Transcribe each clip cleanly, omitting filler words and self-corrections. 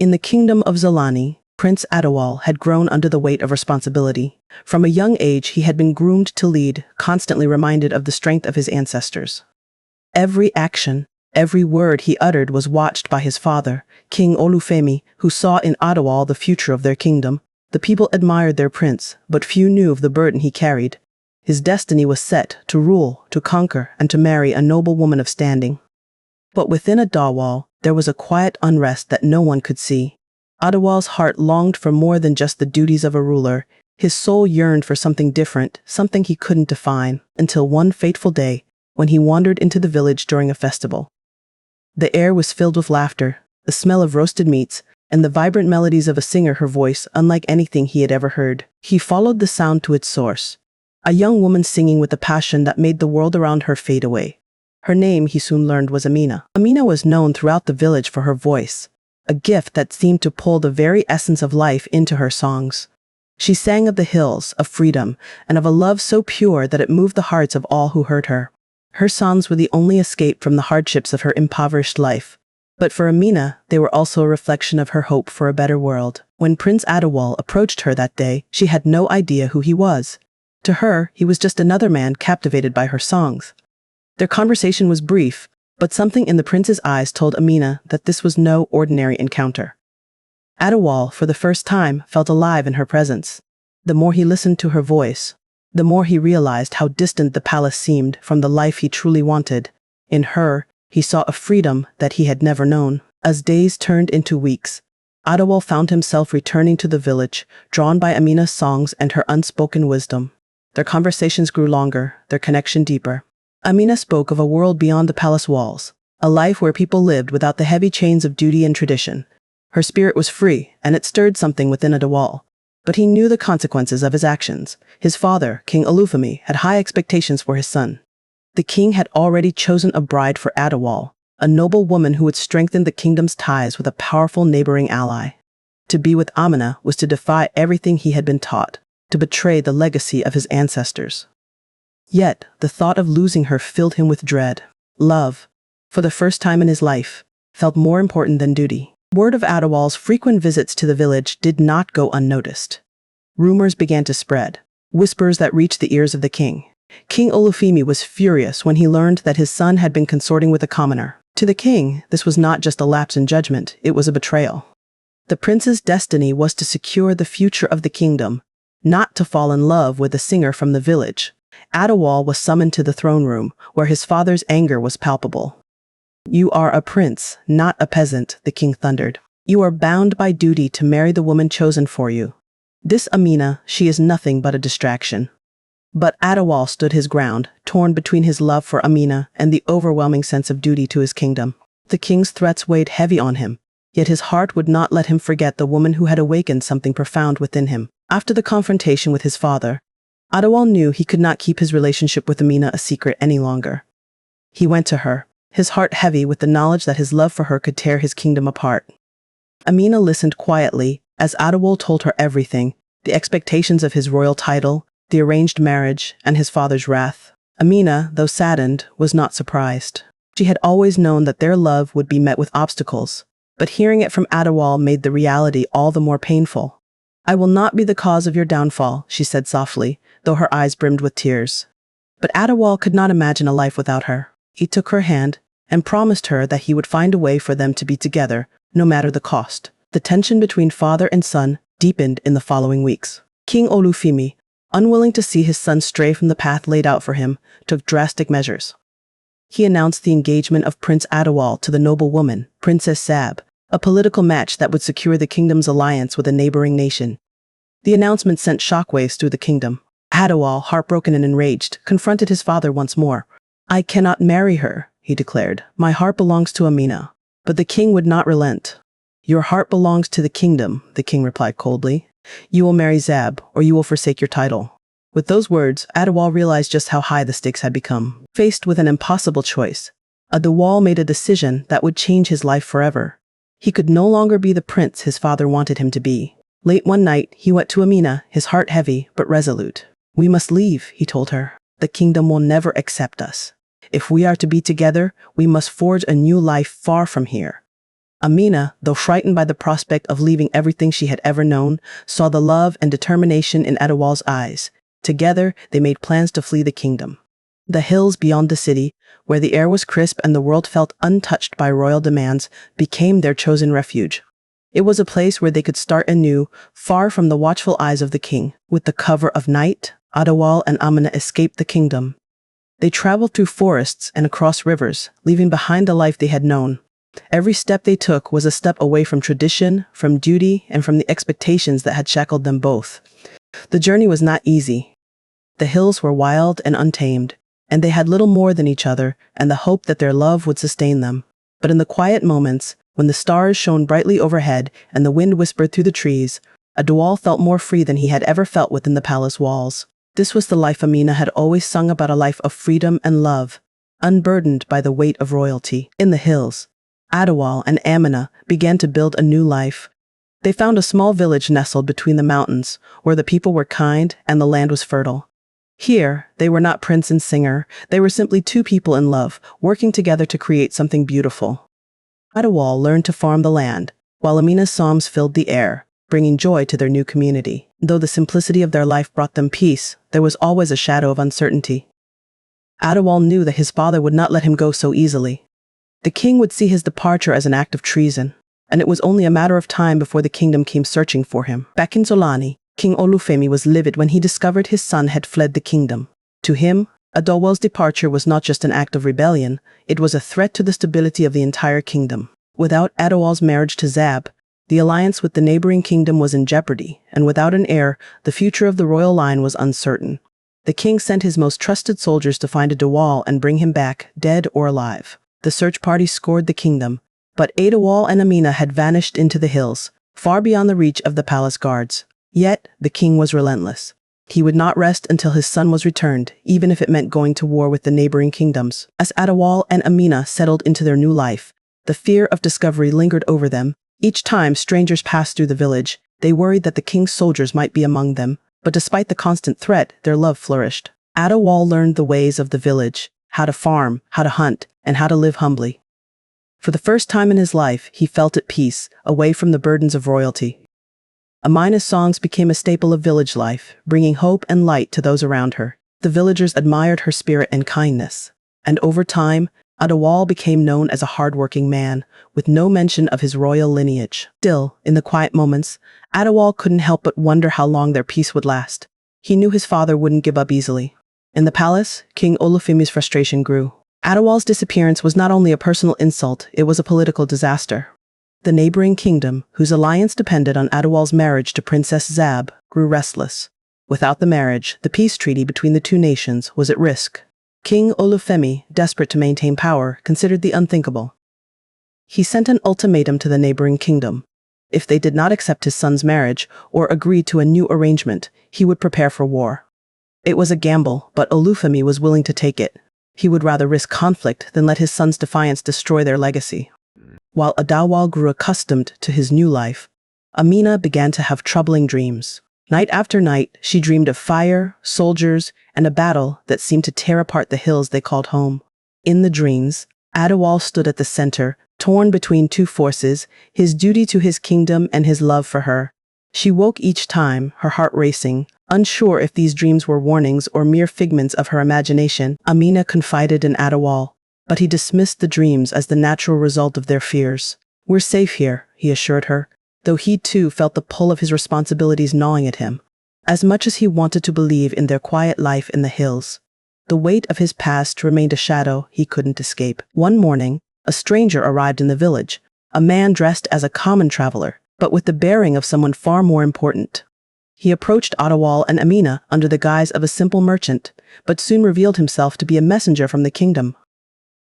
In the kingdom of Zolani, Prince Adawal had grown under the weight of responsibility. From a young age he had been groomed to lead, constantly reminded of the strength of his ancestors. Every action, every word he uttered was watched by his father, King Olufemi, who saw in Adawal the future of their kingdom. The people admired their prince, but few knew of the burden he carried. His destiny was set to rule, to conquer, and to marry a noble woman of standing. But within Adawal, there was a quiet unrest that no one could see. Adawal's heart longed for more than just the duties of a ruler. His soul yearned for something different, something he couldn't define, until one fateful day, when he wandered into the village during a festival. The air was filled with laughter, the smell of roasted meats, and the vibrant melodies of a singer, her voice unlike anything he had ever heard. He followed the sound to its source, a young woman singing with a passion that made the world around her fade away. Her name, he soon learned, was Amina. Amina was known throughout the village for her voice, a gift that seemed to pull the very essence of life into her songs. She sang of the hills, of freedom, and of a love so pure that it moved the hearts of all who heard her. Her songs were the only escape from the hardships of her impoverished life. But for Amina, they were also a reflection of her hope for a better world. When Prince Adawal approached her that day, she had no idea who he was. To her, he was just another man captivated by her songs. Their conversation was brief, but something in the prince's eyes told Amina that this was no ordinary encounter. Adawal, for the first time, felt alive in her presence. The more he listened to her voice, the more he realized how distant the palace seemed from the life he truly wanted. In her, he saw a freedom that he had never known. As days turned into weeks, Adawal found himself returning to the village, drawn by Amina's songs and her unspoken wisdom. Their conversations grew longer, their connection deeper. Amina spoke of a world beyond the palace walls, a life where people lived without the heavy chains of duty and tradition. Her spirit was free, and it stirred something within Adawal. But he knew the consequences of his actions. His father, King Olufemi, had high expectations for his son. The king had already chosen a bride for Adawal, a noble woman who would strengthen the kingdom's ties with a powerful neighboring ally. To be with Amina was to defy everything he had been taught, to betray the legacy of his ancestors. Yet, the thought of losing her filled him with dread. Love, for the first time in his life, felt more important than duty. Word of Adawal's frequent visits to the village did not go unnoticed. Rumors began to spread, whispers that reached the ears of the king. King Olufemi was furious when he learned that his son had been consorting with a commoner. To the king, this was not just a lapse in judgment, it was a betrayal. The prince's destiny was to secure the future of the kingdom, not to fall in love with a singer from the village. Adawal was summoned to the throne room, where his father's anger was palpable. "You are a prince, not a peasant," the king thundered. "You are bound by duty to marry the woman chosen for you. This Amina, she is nothing but a distraction." But Adawal stood his ground, torn between his love for Amina and the overwhelming sense of duty to his kingdom. The king's threats weighed heavy on him, yet his heart would not let him forget the woman who had awakened something profound within him. After the confrontation with his father, Adawal knew he could not keep his relationship with Amina a secret any longer. He went to her, his heart heavy with the knowledge that his love for her could tear his kingdom apart. Amina listened quietly as Adawal told her everything, the expectations of his royal title, the arranged marriage, and his father's wrath. Amina, though saddened, was not surprised. She had always known that their love would be met with obstacles, but hearing it from Adawal made the reality all the more painful. "I will not be the cause of your downfall," she said softly, though her eyes brimmed with tears. But Adawal could not imagine a life without her. He took her hand and promised her that he would find a way for them to be together, no matter the cost. The tension between father and son deepened in the following weeks. King Olufemi, unwilling to see his son stray from the path laid out for him, took drastic measures. He announced the engagement of Prince Adawal to the noble woman, Princess Zab, a political match that would secure the kingdom's alliance with a neighboring nation. The announcement sent shockwaves through the kingdom. Adawal, heartbroken and enraged, confronted his father once more. "I cannot marry her," he declared. "My heart belongs to Amina." But the king would not relent. "Your heart belongs to the kingdom," the king replied coldly. "You will marry Zab, or you will forsake your title." With those words, Adawal realized just how high the stakes had become. Faced with an impossible choice, Adawal made a decision that would change his life forever. He could no longer be the prince his father wanted him to be. Late one night, he went to Amina, his heart heavy but resolute. "We must leave," he told her. "The kingdom will never accept us. If we are to be together, we must forge a new life far from here." Amina, though frightened by the prospect of leaving everything she had ever known, saw the love and determination in Adawal's eyes. Together, they made plans to flee the kingdom. The hills beyond the city, where the air was crisp and the world felt untouched by royal demands, became their chosen refuge. It was a place where they could start anew, far from the watchful eyes of the king. With the cover of night, Adawal and Amina escaped the kingdom. They traveled through forests and across rivers, leaving behind the life they had known. Every step they took was a step away from tradition, from duty, and from the expectations that had shackled them both. The journey was not easy. The hills were wild and untamed, and they had little more than each other and the hope that their love would sustain them. But in the quiet moments, when the stars shone brightly overhead and the wind whispered through the trees, Adawal felt more free than he had ever felt within the palace walls. This was the life Amina had always sung about, a life of freedom and love, unburdened by the weight of royalty. In the hills, Adawal and Amina began to build a new life. They found a small village nestled between the mountains, where the people were kind and the land was fertile. Here, they were not prince and singer, they were simply two people in love, working together to create something beautiful. Adawal learned to farm the land, while Amina's psalms filled the air, bringing joy to their new community. Though the simplicity of their life brought them peace, there was always a shadow of uncertainty. Adawal knew that his father would not let him go so easily. The king would see his departure as an act of treason, and it was only a matter of time before the kingdom came searching for him. Back in Zolani, King Olufemi was livid when he discovered his son had fled the kingdom. To him, Adawal's departure was not just an act of rebellion, it was a threat to the stability of the entire kingdom. Without Adawal's marriage to Zab, the alliance with the neighboring kingdom was in jeopardy, and without an heir, the future of the royal line was uncertain. The king sent his most trusted soldiers to find Adawal and bring him back, dead or alive. The search party scoured the kingdom, but Adawal and Amina had vanished into the hills, far beyond the reach of the palace guards. Yet, the king was relentless. He would not rest until his son was returned, even if it meant going to war with the neighboring kingdoms. As Adawal and Amina settled into their new life, the fear of discovery lingered over them. Each time strangers passed through the village, they worried that the king's soldiers might be among them, but despite the constant threat, their love flourished. Adawal learned the ways of the village, how to farm, how to hunt, and how to live humbly. For the first time in his life, he felt at peace, away from the burdens of royalty. Amina's songs became a staple of village life, bringing hope and light to those around her. The villagers admired her spirit and kindness. And over time, Adawal became known as a hard-working man, with no mention of his royal lineage. Still, in the quiet moments, Adawal couldn't help but wonder how long their peace would last. He knew his father wouldn't give up easily. In the palace, King Olufemi's frustration grew. Adawal's disappearance was not only a personal insult, it was a political disaster. The neighboring kingdom, whose alliance depended on Adawal's marriage to Princess Zab, grew restless. Without the marriage, the peace treaty between the two nations was at risk. King Olufemi, desperate to maintain power, considered the unthinkable. He sent an ultimatum to the neighboring kingdom. If they did not accept his son's marriage or agree to a new arrangement, he would prepare for war. It was a gamble, but Olufemi was willing to take it. He would rather risk conflict than let his son's defiance destroy their legacy. While Adawal grew accustomed to his new life, Amina began to have troubling dreams. Night after night, she dreamed of fire, soldiers, and a battle that seemed to tear apart the hills they called home. In the dreams, Adawal stood at the center, torn between two forces, his duty to his kingdom and his love for her. She woke each time, her heart racing, unsure if these dreams were warnings or mere figments of her imagination. Amina confided in Adawal, but he dismissed the dreams as the natural result of their fears. "We're safe here," he assured her, though he too felt the pull of his responsibilities gnawing at him. As much as he wanted to believe in their quiet life in the hills, the weight of his past remained a shadow he couldn't escape. One morning, a stranger arrived in the village, a man dressed as a common traveler, but with the bearing of someone far more important. He approached Adawal and Amina under the guise of a simple merchant, but soon revealed himself to be a messenger from the kingdom.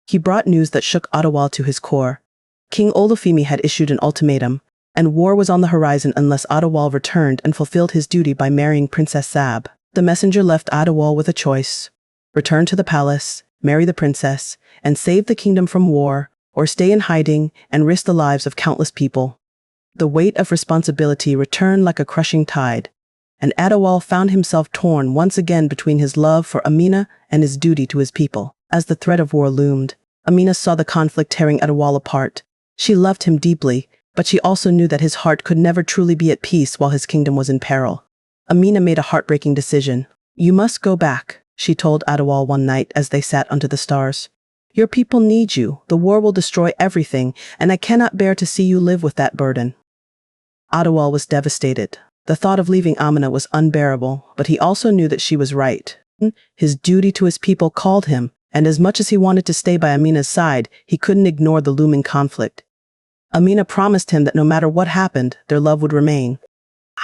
He brought news that shook Adawal to his core. King Olufemi had issued an ultimatum, and war was on the horizon unless Adawal returned and fulfilled his duty by marrying Princess Zab. The messenger left Adawal with a choice: return to the palace, marry the princess, and save the kingdom from war, or stay in hiding and risk the lives of countless people. The weight of responsibility returned like a crushing tide, and Adawal found himself torn once again between his love for Amina and his duty to his people. As the threat of war loomed, Amina saw the conflict tearing Adawal apart. She loved him deeply, but she also knew that his heart could never truly be at peace while his kingdom was in peril. Amina made a heartbreaking decision. "You must go back," she told Adawal one night as they sat under the stars. "Your people need you, the war will destroy everything, and I cannot bear to see you live with that burden." Adawal was devastated. The thought of leaving Amina was unbearable, but he also knew that she was right. His duty to his people called him, and as much as he wanted to stay by Amina's side, he couldn't ignore the looming conflict. Amina promised him that no matter what happened, their love would remain.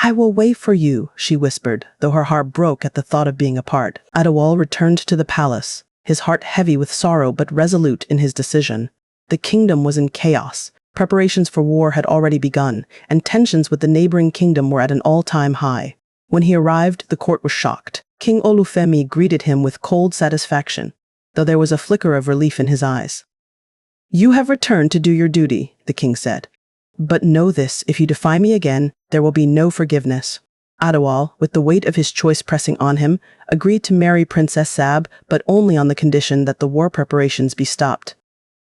"I will wait for you," she whispered, though her heart broke at the thought of being apart. Adawal returned to the palace, his heart heavy with sorrow but resolute in his decision. The kingdom was in chaos. Preparations for war had already begun, and tensions with the neighboring kingdom were at an all-time high. When he arrived, the court was shocked. King Olufemi greeted him with cold satisfaction, though there was a flicker of relief in his eyes. "You have returned to do your duty," the king said. "But know this, if you defy me again, there will be no forgiveness." Adawal, with the weight of his choice pressing on him, agreed to marry Princess Sab, but only on the condition that the war preparations be stopped.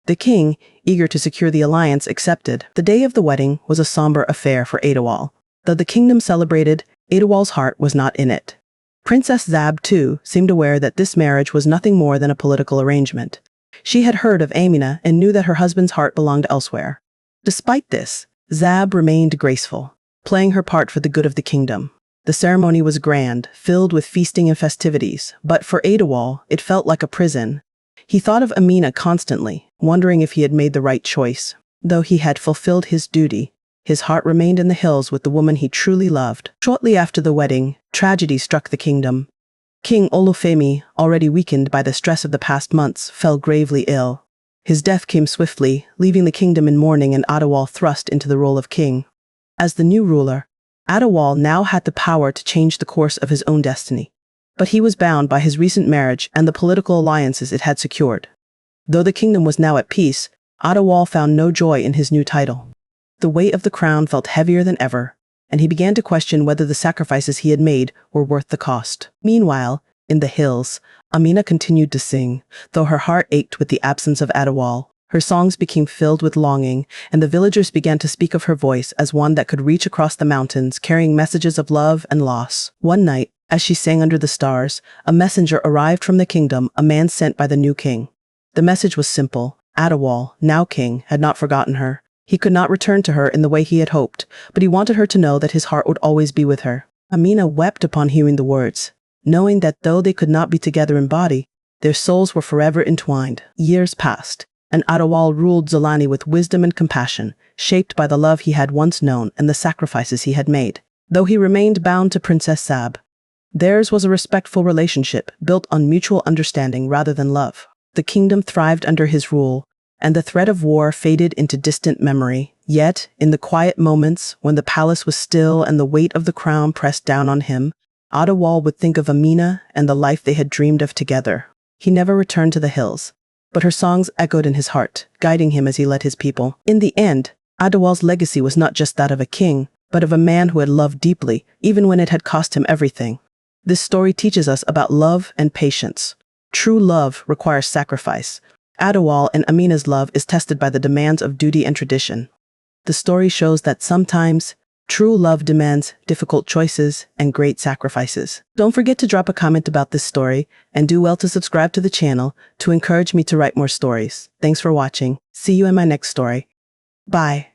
The king, eager to secure the alliance, accepted. The day of the wedding was a somber affair for Adawal. Though the kingdom celebrated, Adawal's heart was not in it. Princess Zab, too, seemed aware that this marriage was nothing more than a political arrangement. She had heard of Amina and knew that her husband's heart belonged elsewhere. Despite this, Zab remained graceful, playing her part for the good of the kingdom. The ceremony was grand, filled with feasting and festivities, but for Adawal, it felt like a prison. He thought of Amina constantly, wondering if he had made the right choice. Though he had fulfilled his duty, his heart remained in the hills with the woman he truly loved. Shortly after the wedding, tragedy struck the kingdom. King Olufemi, already weakened by the stress of the past months, fell gravely ill. His death came swiftly, leaving the kingdom in mourning and Adawal thrust into the role of king. As the new ruler, Adawal now had the power to change the course of his own destiny. But he was bound by his recent marriage and the political alliances it had secured. Though the kingdom was now at peace, Adawal found no joy in his new title. The weight of the crown felt heavier than ever, and he began to question whether the sacrifices he had made were worth the cost. Meanwhile, in the hills, Amina continued to sing, though her heart ached with the absence of Adawal. Her songs became filled with longing, and the villagers began to speak of her voice as one that could reach across the mountains, carrying messages of love and loss. One night, as she sang under the stars, a messenger arrived from the kingdom, a man sent by the new king. The message was simple. Adawal, now king, had not forgotten her. He could not return to her in the way he had hoped, but he wanted her to know that his heart would always be with her. Amina wept upon hearing the words, knowing that though they could not be together in body, their souls were forever entwined. Years passed, and Adawal ruled Zolani with wisdom and compassion, shaped by the love he had once known and the sacrifices he had made. Though he remained bound to Princess Sab, theirs was a respectful relationship built on mutual understanding rather than love. The kingdom thrived under his rule, and the threat of war faded into distant memory. Yet, in the quiet moments when the palace was still and the weight of the crown pressed down on him, Adawal would think of Amina and the life they had dreamed of together. He never returned to the hills, but her songs echoed in his heart, guiding him as he led his people. In the end, Adawal's legacy was not just that of a king, but of a man who had loved deeply, even when it had cost him everything. This story teaches us about love and patience. True love requires sacrifice. Adawal and Amina's love is tested by the demands of duty and tradition. The story shows that sometimes, true love demands difficult choices and great sacrifices. Don't forget to drop a comment about this story, and do well to subscribe to the channel to encourage me to write more stories. Thanks for watching. See you in my next story. Bye.